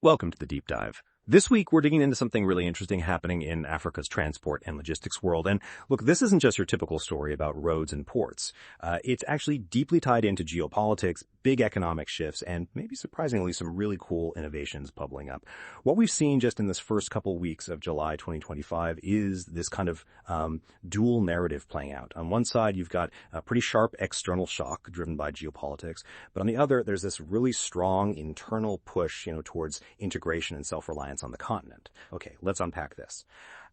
Welcome to the deep dive. This week, we're digging into something really interesting happening in Africa's transport and logistics world. And look, this isn't just your typical story about roads and ports. It's actually deeply tied into geopolitics, big economic shifts, and maybe surprisingly some really cool innovations bubbling up. What we've seen just in this first couple weeks of July 2025 is this kind of dual narrative playing out. On one side, you've got a pretty sharp external shock driven by geopolitics, but on the other, there's this really strong internal push, towards integration and self-reliance on the continent. Okay, let's unpack this.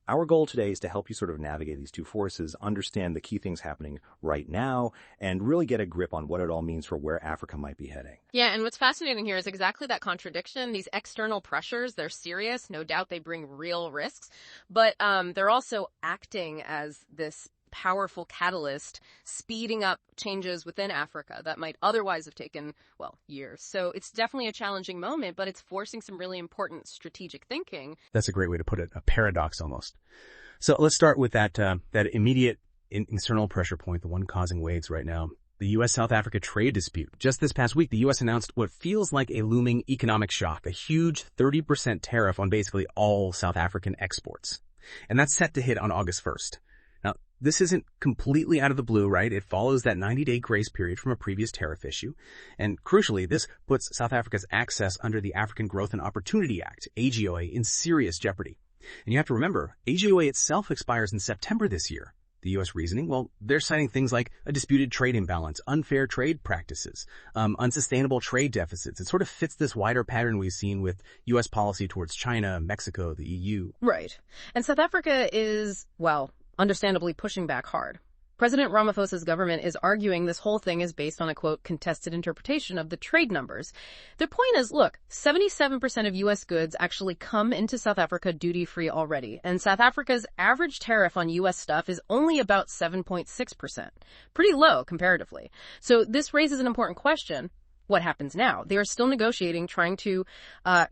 Our goal today is to help you sort of navigate these two forces, understand the key things happening right now, and really get a grip on what it all means for where Africa might be heading. Yeah, and what's fascinating here is exactly that contradiction. These external pressures, they're serious. No doubt they bring real risks, but they're also acting as this powerful catalyst, speeding up changes within Africa that might otherwise have taken, years. So it's definitely a challenging moment, but it's forcing some really important strategic thinking. That's a great way to put it, a paradox almost. So let's start with that immediate external pressure point, the one causing waves right now, the U.S.-South Africa trade dispute. Just this past week, the U.S. announced what feels like a looming economic shock, a huge 30% tariff on basically all South African exports. And that's set to hit on August 1st. This isn't completely out of the blue, right? It follows that 90-day grace period from a previous tariff issue. And crucially, this puts South Africa's access under the African Growth and Opportunity Act, AGOA, in serious jeopardy. And you have to remember, AGOA itself expires in September this year. The U.S. reasoning, they're citing things like a disputed trade imbalance, unfair trade practices, unsustainable trade deficits. It sort of fits this wider pattern we've seen with U.S. policy towards China, Mexico, the EU. Right. And South Africa is, understandably pushing back hard. President Ramaphosa's government is arguing this whole thing is based on a, quote, contested interpretation of the trade numbers. Their point is, look, 77% of U.S. goods actually come into South Africa duty-free already, and South Africa's average tariff on U.S. stuff is only about 7.6%. Pretty low comparatively. So this raises an important question. What happens now? They are still negotiating, trying to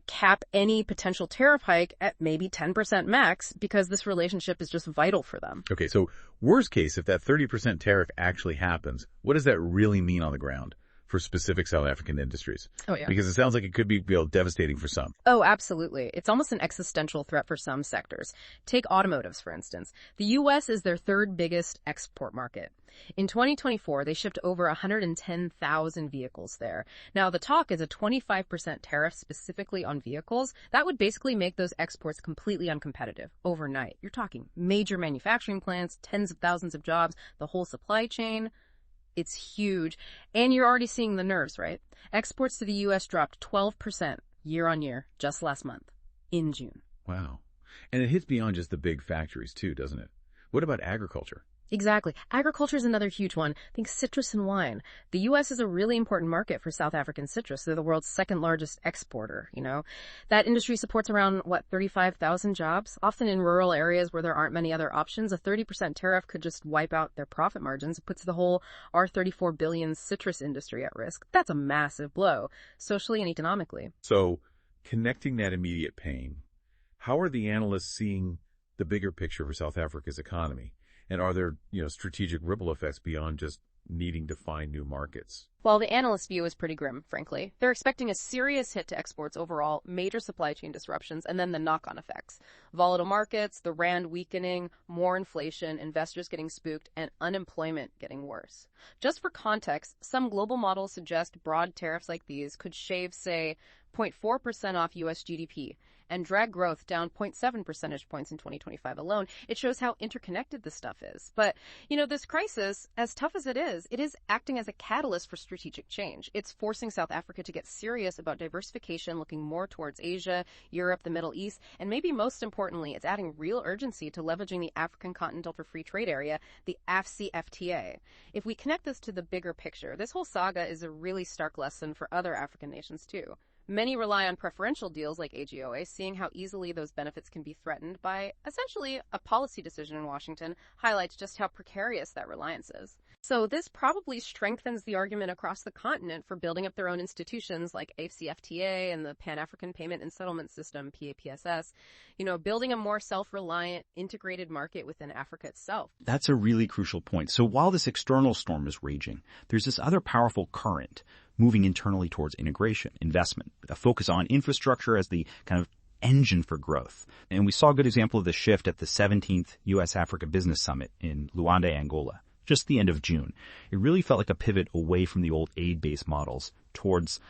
cap any potential tariff hike at maybe 10% max because this relationship is just vital for them. Okay, so worst case, if that 30% tariff actually happens, what does that really mean on the ground for specific South African industries? Oh, yeah. Because it sounds like it could be devastating for some. Oh, absolutely. It's almost an existential threat for some sectors. Take automotives, for instance. The U.S. is their third biggest export market. In 2024, they shipped over 110,000 vehicles there. Now, the talk is a 25% tariff specifically on vehicles. That would basically make those exports completely uncompetitive overnight. You're talking major manufacturing plants, tens of thousands of jobs, the whole supply chain. It's huge. And you're already seeing the nerves, right? Exports to the U.S. dropped 12% year on year just last month in June. Wow. And it hits beyond just the big factories, too, doesn't it? What about agriculture? Exactly. Agriculture is another huge one. Think citrus and wine. The U.S. is a really important market for South African citrus. They're the world's second largest exporter, That industry supports around, 35,000 jobs, often in rural areas where there aren't many other options. A 30% tariff could just wipe out their profit margins. It puts the whole $34 billion citrus industry at risk. That's a massive blow, socially and economically. So, connecting that immediate pain, how are the analysts seeing the bigger picture for South Africa's economy? And are there, strategic ripple effects beyond just needing to find new markets? Well, the analyst view is pretty grim, frankly. They're expecting a serious hit to exports overall, major supply chain disruptions, and then the knock-on effects. Volatile markets, the rand weakening, more inflation, investors getting spooked, and unemployment getting worse. Just for context, some global models suggest broad tariffs like these could shave, say, 0.4% off U.S. GDP and drag growth down 0.7 percentage points in 2025 alone. It shows how interconnected this stuff is. But, this crisis, as tough as it is acting as a catalyst for strategic change. It's forcing South Africa to get serious about diversification, looking more towards Asia, Europe, the Middle East, and maybe most importantly, it's adding real urgency to leveraging the African Continental for Free Trade Area, the AfCFTA. If we connect this to the bigger picture, this whole saga is a really stark lesson for other African nations too. Many rely on preferential deals like AGOA, seeing how easily those benefits can be threatened by essentially a policy decision in Washington highlights just how precarious that reliance is. So this probably strengthens the argument across the continent for building up their own institutions like AfCFTA and the Pan-African Payment and Settlement System, PAPSS, building a more self-reliant, integrated market within Africa itself. That's a really crucial point. So while this external storm is raging, there's this other powerful current, moving internally towards integration, investment, a focus on infrastructure as the kind of engine for growth. And we saw a good example of this shift at the 17th U.S.-Africa Business Summit in Luanda, Angola, just the end of June. It really felt like a pivot away from the old aid-based models towards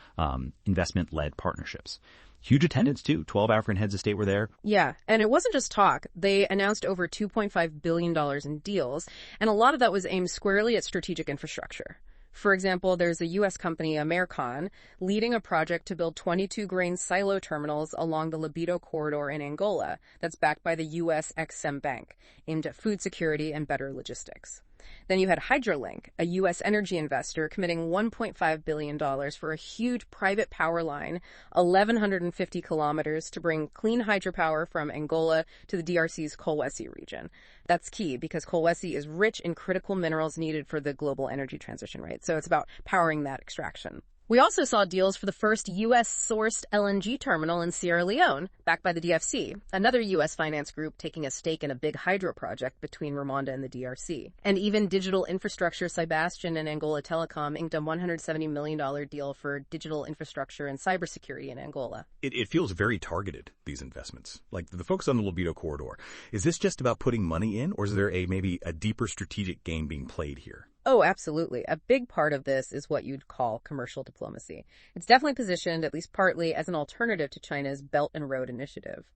investment-led partnerships. Huge attendance, too. 12 African heads of state were there. Yeah, and it wasn't just talk. They announced over $2.5 billion in deals, and a lot of that was aimed squarely at strategic infrastructure. For example, there's a U.S. company, American, leading a project to build 22 grain silo terminals along the Libido corridor in Angola that's backed by the U.S. Ex-Im Bank, aimed at food security and better logistics. Then you had Hydrolink, a U.S. energy investor, committing $1.5 billion for a huge private power line, 1,150 kilometers, to bring clean hydropower from Angola to the DRC's Kolwezi region. That's key because Kolwezi is rich in critical minerals needed for the global energy transition, right? So it's about powering that extraction. We also saw deals for the first U.S.-sourced LNG terminal in Sierra Leone, backed by the DFC, another U.S. finance group taking a stake in a big hydro project between Rwanda and the DRC. And even digital infrastructure, Sebastian and Angola Telecom inked a $170 million deal for digital infrastructure and cybersecurity in Angola. It feels very targeted, these investments. Like the focus on the Libido corridor. Is this just about putting money in, or is there maybe a deeper strategic game being played here? Oh, absolutely. A big part of this is what you'd call commercial diplomacy. It's definitely positioned, at least partly, as an alternative to China's Belt and Road Initiative.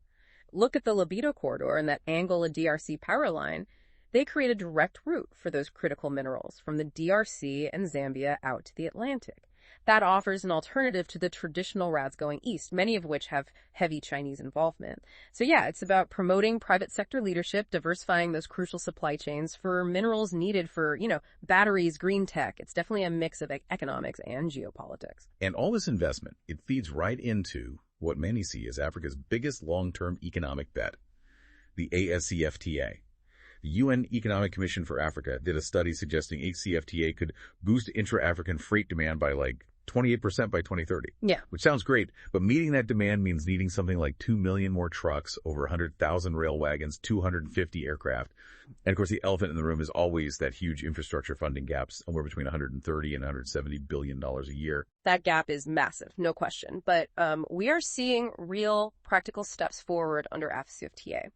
Look at the Libido corridor and that Angola-DRC power line. They create a direct route for those critical minerals from the DRC and Zambia out to the Atlantic. That offers an alternative to the traditional routes going east, many of which have heavy Chinese involvement. So yeah, it's about promoting private sector leadership, diversifying those crucial supply chains for minerals needed for, batteries, green tech. It's definitely a mix of economics and geopolitics. And all this investment, it feeds right into what many see as Africa's biggest long-term economic bet, the AfCFTA. The UN Economic Commission for Africa did a study suggesting AfCFTA could boost intra-African freight demand by 28% by 2030. Yeah. Which sounds great, but meeting that demand means needing something like 2 million more trucks, over 100,000 rail wagons, 250 aircraft. And of course, the elephant in the room is always that huge infrastructure funding gap, somewhere between $130 and $170 billion a year. That gap is massive, no question. But we are seeing real practical steps forward under AfCFTA.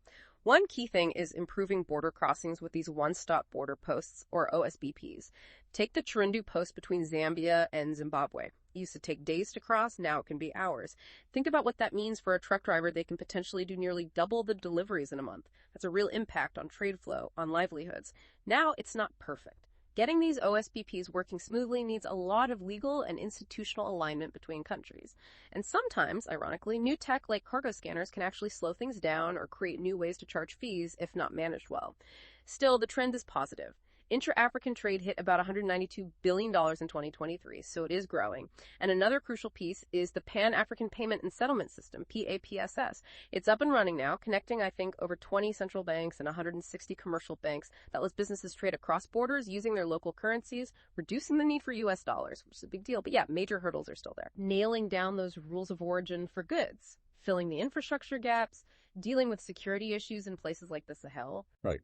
One key thing is improving border crossings with these one-stop border posts, or OSBPs. Take the Chirundu post between Zambia and Zimbabwe. It used to take days to cross, now it can be hours. Think about what that means for a truck driver. They can potentially do nearly double the deliveries in a month. That's a real impact on trade flow, on livelihoods. Now it's not perfect. Getting these OSBPs working smoothly needs a lot of legal and institutional alignment between countries. And sometimes, ironically, new tech like cargo scanners can actually slow things down or create new ways to charge fees if not managed well. Still, the trend is positive. Intra-African trade hit about $192 billion in 2023, so it is growing. And another crucial piece is the Pan-African Payment and Settlement System, PAPSS. It's up and running now, connecting, I think, over 20 central banks and 160 commercial banks that lets businesses trade across borders using their local currencies, reducing the need for U.S. dollars, which is a big deal. But yeah, major hurdles are still there. Nailing down those rules of origin for goods, filling the infrastructure gaps, dealing with security issues in places like the Sahel. Right.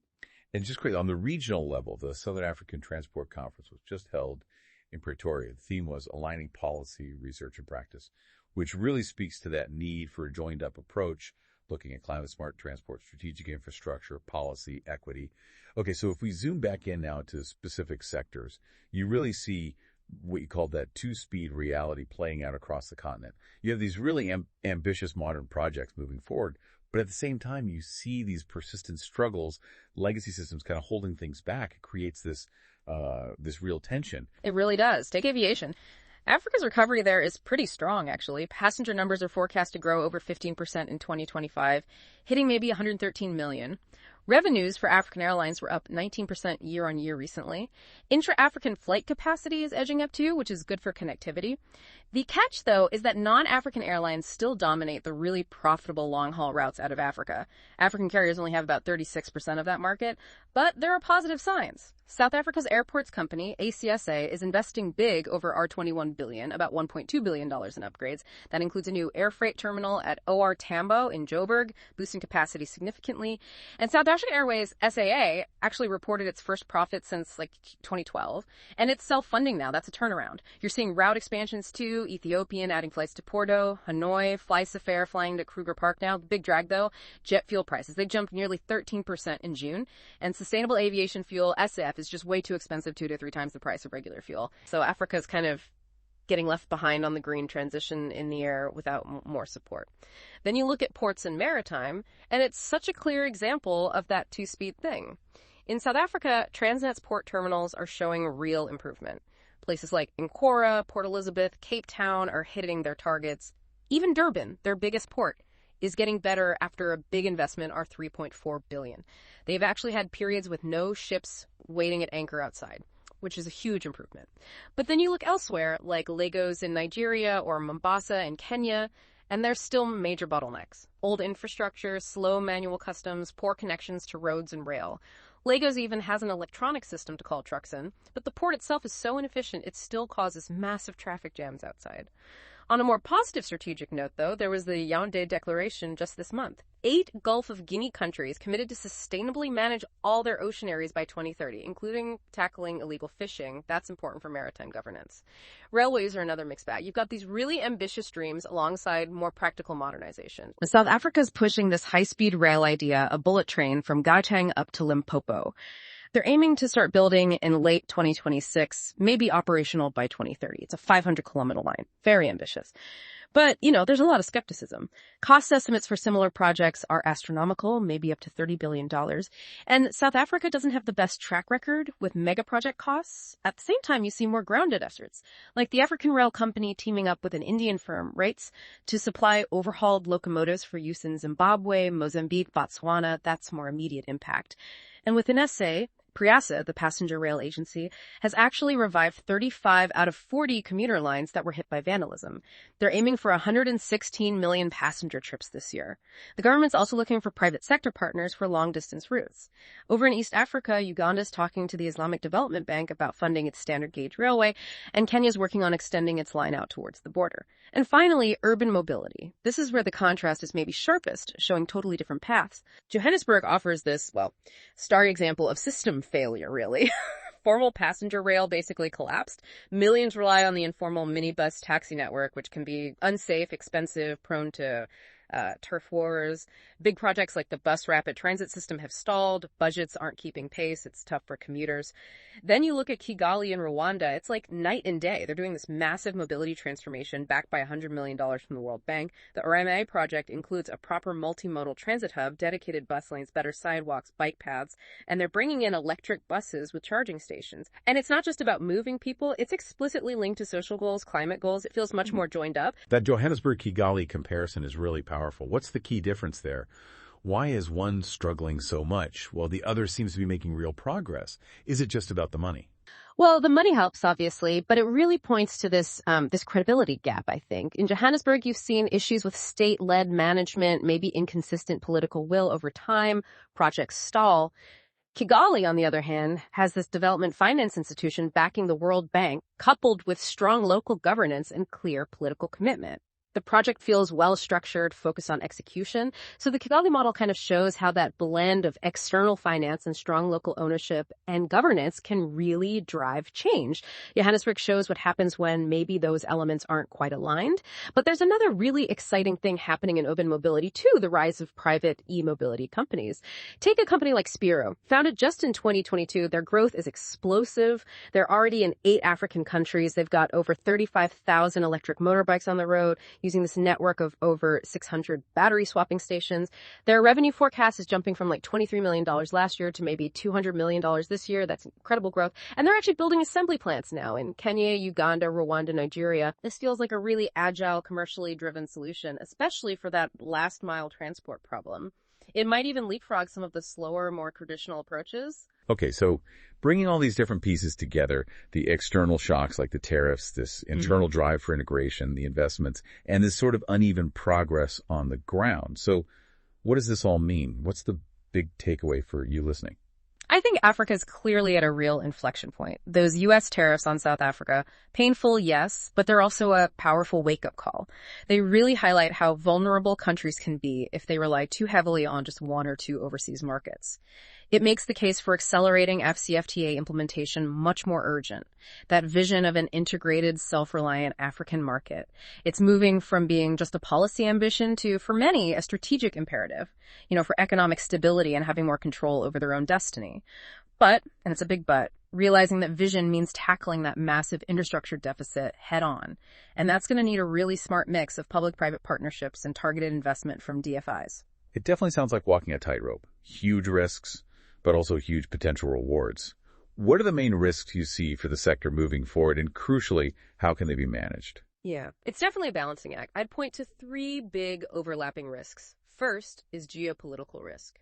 And just quickly, on the regional level, the Southern African Transport Conference was just held in Pretoria. The theme was aligning policy, research, and practice, which really speaks to that need for a joined-up approach, looking at climate-smart transport, strategic infrastructure, policy, equity. Okay, so if we zoom back in now to specific sectors, you really see what you call that two-speed reality playing out across the continent. You have these really ambitious modern projects moving forward, but at the same time, you see these persistent struggles, legacy systems kind of holding things back. It creates this real tension. It really does. Take aviation. Africa's recovery there is pretty strong, actually. Passenger numbers are forecast to grow over 15% in 2025, hitting maybe 113 million. Revenues for African airlines were up 19% year on year recently. Intra-African flight capacity is edging up too, which is good for connectivity. The catch, though, is that non-African airlines still dominate the really profitable long-haul routes out of Africa. African carriers only have about 36% of that market, but there are positive signs. South Africa's airports company, ACSA, is investing big over R21 billion, about $1.2 billion in upgrades. That includes a new air freight terminal at OR Tambo in Joburg, boosting capacity significantly. And South Russian Airways SAA actually reported its first profit since 2012, and it's self-funding now. That's a turnaround. You're seeing route expansions too, Ethiopian adding flights to Porto, Hanoi, Flysafair flying to Kruger Park now. The big drag though, jet fuel prices. They jumped nearly 13% in June, and sustainable aviation fuel, SAF, is just way too expensive, 2 to 3 times the price of regular fuel. So Africa's kind of getting left behind on the green transition in the air without more support. Then you look at ports and maritime, and it's such a clear example of that two-speed thing. In South Africa, Transnet's port terminals are showing real improvement. Places like Nkora, Port Elizabeth, Cape Town are hitting their targets. Even Durban, their biggest port, is getting better after a big investment, our $3.4 billion. They've actually had periods with no ships waiting at anchor outside, which is a huge improvement. But then you look elsewhere, like Lagos in Nigeria or Mombasa in Kenya, and there's still major bottlenecks. Old infrastructure, slow manual customs, poor connections to roads and rail. Lagos even has an electronic system to call trucks in, but the port itself is so inefficient it still causes massive traffic jams outside. On a more positive strategic note, though, there was the Yaoundé Declaration just this month. 8 Gulf of Guinea countries committed to sustainably manage all their ocean areas by 2030, including tackling illegal fishing. That's important for maritime governance. Railways are another mixed bag. You've got these really ambitious dreams alongside more practical modernization. South Africa's pushing this high-speed rail idea, a bullet train from Gauteng up to Limpopo. They're aiming to start building in late 2026, maybe operational by 2030. It's a 500-kilometer line. Very ambitious. But, there's a lot of skepticism. Cost estimates for similar projects are astronomical, maybe up to $30 billion. And South Africa doesn't have the best track record with mega project costs. At the same time, you see more grounded efforts, like the African Rail Company teaming up with an Indian firm, RATES, to supply overhauled locomotives for use in Zimbabwe, Mozambique, Botswana. That's more immediate impact. And within SA, PRIASA, the passenger rail agency, has actually revived 35 out of 40 commuter lines that were hit by vandalism. They're aiming for 116 million passenger trips this year. The government's also looking for private sector partners for long-distance routes. Over in East Africa, Uganda's talking to the Islamic Development Bank about funding its standard gauge railway, and Kenya's working on extending its line out towards the border. And finally, urban mobility. This is where the contrast is maybe sharpest, showing totally different paths. Johannesburg offers this, starry example of system failure, really. Formal passenger rail basically collapsed. Millions rely on the informal minibus taxi network, which can be unsafe, expensive, prone to turf wars. Big projects like the bus rapid transit system have stalled. Budgets aren't keeping pace. It's tough for commuters. Then you look at Kigali in Rwanda. It's like night and day. They're doing this massive mobility transformation backed by $100 million from the World Bank. The RMA project includes a proper multimodal transit hub, dedicated bus lanes, better sidewalks, bike paths, and they're bringing in electric buses with charging stations. And it's not just about moving people. It's explicitly linked to social goals, climate goals. It feels much more joined up. That Johannesburg-Kigali comparison is really powerful. What's the key difference there? Why is one struggling so much while the other seems to be making real progress? Is it just about the money? Well, the money helps, obviously, but it really points to this credibility gap, I think. In Johannesburg, you've seen issues with state-led management, maybe inconsistent political will over time, projects stall. Kigali, on the other hand, has this development finance institution backing the World Bank, coupled with strong local governance and clear political commitment. The project feels well-structured, focused on execution. So the Kigali model kind of shows how that blend of external finance and strong local ownership and governance can really drive change. Johannesburg shows what happens when maybe those elements aren't quite aligned. But there's another really exciting thing happening in urban mobility too, the rise of private e-mobility companies. Take a company like Spiro. Founded just in 2022, their growth is explosive. They're already in 8 African countries. They've got over 35,000 electric motorbikes on the road, using this network of over 600 battery swapping stations. Their revenue forecast is jumping from $23 million last year to maybe $200 million this year. That's incredible growth. And they're actually building assembly plants now in Kenya, Uganda, Rwanda, Nigeria. This feels like a really agile, commercially driven solution, especially for that last mile transport problem. It might even leapfrog some of the slower, more traditional approaches. Okay, so bringing all these different pieces together, the external shocks like the tariffs, this internal drive for integration, the investments, and this sort of uneven progress on the ground. So what does this all mean? What's the big takeaway for you listening? I think Africa is clearly at a real inflection point. Those U.S. tariffs on South Africa, painful, yes, but they're also a powerful wake-up call. They really highlight how vulnerable countries can be if they rely too heavily on just one or two overseas markets. It makes the case for accelerating AfCFTA implementation much more urgent. That vision of an integrated, self-reliant African market. It's moving from being just a policy ambition to, for many, a strategic imperative, for economic stability and having more control over their own destiny. But, and it's a big but, realizing that vision means tackling that massive infrastructure deficit head on. And that's going to need a really smart mix of public-private partnerships and targeted investment from DFIs. It definitely sounds like walking a tightrope. Huge risks, but also huge potential rewards. What are the main risks you see for the sector moving forward, and crucially, how can they be managed? Yeah, it's definitely a balancing act. I'd point to three big overlapping risks. First is geopolitical risk.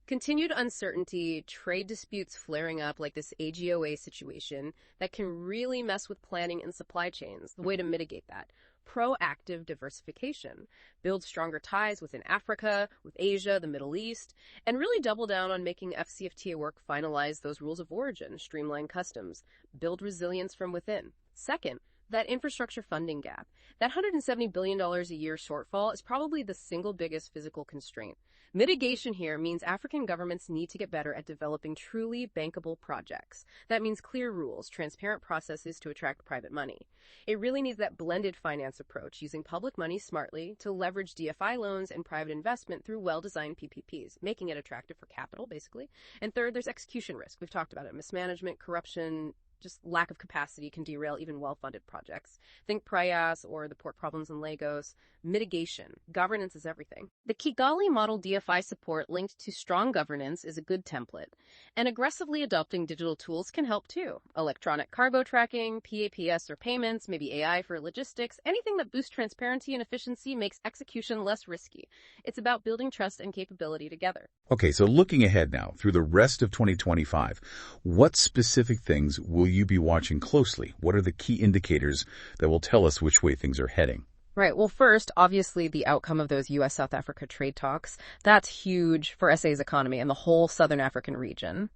Continued uncertainty, trade disputes flaring up like this AGOA situation that can really mess with planning and supply chains. The way to mitigate that: proactive diversification. Build stronger ties within Africa, with Asia, the Middle East, and really double down on making FCFTA work, finalize those rules of origin, streamline customs, build resilience from within. Second, that infrastructure funding gap. That $170 billion a year shortfall is probably the single biggest physical constraint. Mitigation here means African governments need to get better at developing truly bankable projects. That means clear rules, transparent processes to attract private money. It really needs that blended finance approach, using public money smartly to leverage DFI loans and private investment through well-designed PPPs, making it attractive for capital, basically. And third, there's execution risk. We've talked about it: mismanagement, corruption, just lack of capacity can derail even well-funded projects. Think Prayas or the port problems in Lagos. Mitigation. Governance is everything. The Kigali model DFI support linked to strong governance is a good template. And aggressively adopting digital tools can help too. Electronic cargo tracking, PAPS or payments, maybe AI for logistics, anything that boosts transparency and efficiency makes execution less risky. It's about building trust and capability together. Okay, so looking ahead now, through the rest of 2025, what specific things will you be watching closely? What are the key indicators that will tell us which way things are heading? Right. Well, first, obviously, the outcome of those U.S.-South Africa trade talks. That's huge for SA's economy and the whole Southern African region.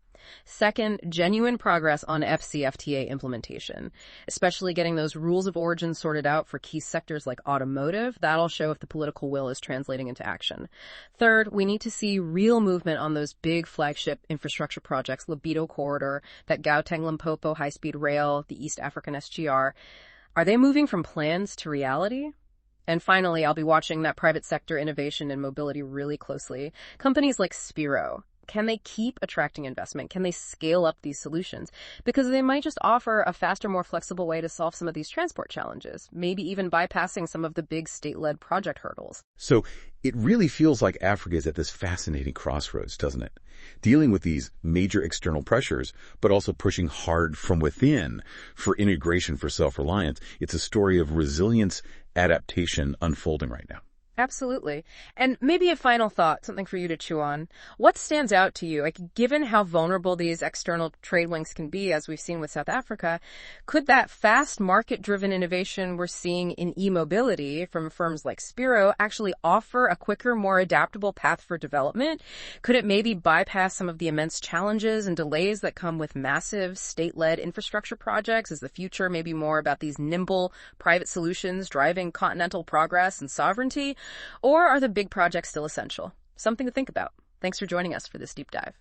Second, genuine progress on AfCFTA implementation, especially getting those rules of origin sorted out for key sectors like automotive. That'll show if the political will is translating into action. Third, we need to see real movement on those big flagship infrastructure projects: Libido Corridor, that Gauteng-Limpopo high-speed rail, the East African SGR. Are they moving from plans to reality? And finally, I'll be watching that private sector innovation and mobility really closely. Companies like Spiro, can they keep attracting investment? Can they scale up these solutions? Because they might just offer a faster, more flexible way to solve some of these transport challenges, maybe even bypassing some of the big state-led project hurdles. So it really feels like Africa is at this fascinating crossroads, doesn't it? Dealing with these major external pressures, but also pushing hard from within for integration, for self-reliance. It's a story of resilience, adaptation unfolding right now. Absolutely. And maybe a final thought, something for you to chew on. What stands out to you? Given how vulnerable these external trade links can be, as we've seen with South Africa, could that fast market-driven innovation we're seeing in e-mobility from firms like Spiro actually offer a quicker, more adaptable path for development? Could it maybe bypass some of the immense challenges and delays that come with massive state-led infrastructure projects? Is the future maybe more about these nimble private solutions driving continental progress and sovereignty? Or are the big projects still essential? Something to think about. Thanks for joining us for this deep dive.